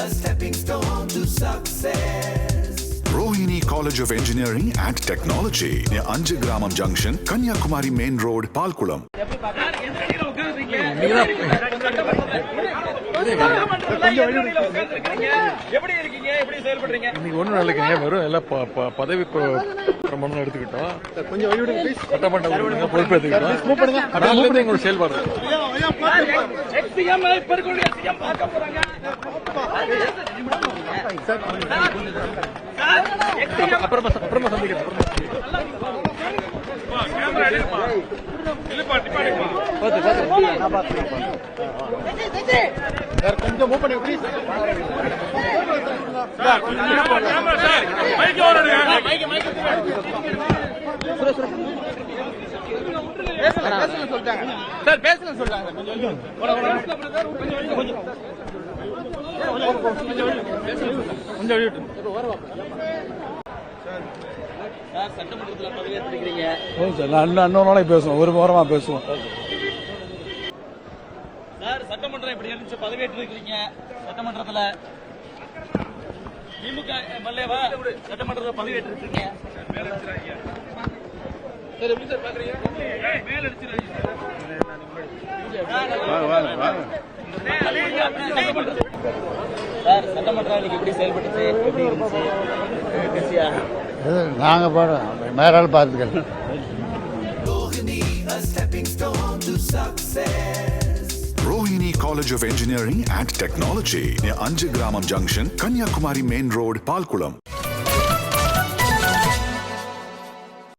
a stepping stone to success. Rohini College of Engineering and Technology near Anjagramam Junction, Kanyakumari Main Road, Palkulam. இன்னைக்கு ஒன்றும் இல்லைங்க, வெறும் எல்லாம் பதவி பிரமாணம் எடுத்துக்கிட்டோம். கொஞ்சம் சட்டமன்ற பொறுப்பேற்றுக்கிட்டோம். எங்களோட செயல்பாடு அப்புறமா சந்திக்கிறேன். கொஞ்சம் மூவ் பண்ணி ப்ளீஸ். சார் பேசலாம் சொல்றாங்க. சட்டமன்றத்தில் பதவியேற்றிருக்கிறீங்க. இன்னொரு நாளைக்கு பேசுவோம், ஒரு வாரமா பேசுவோம். சார் சட்டமன்றம் எப்படி இருந்துச்சு? பதவியேற்றிருக்கிறீங்க சட்டமன்றத்தில். திமுக மல்லேவா சட்டமன்றத்தில் பதவியேற்றிருக்கீங்க. சார் எப்படி சார் பாக்குறீங்க? சார் சட்டமன்றம் இன்னைக்கு எப்படி செயல்பட்டுச்சு? எப்படி இருந்துச்சு? கட்சியா நாங்க போறோம், மேலாள் பார்த்துக்கிறோம். Rohini, a stepping stone to success. Rohini College of Engineering and Technology near Anjagramam Junction, Kanyakumari Main Road, Palkulam.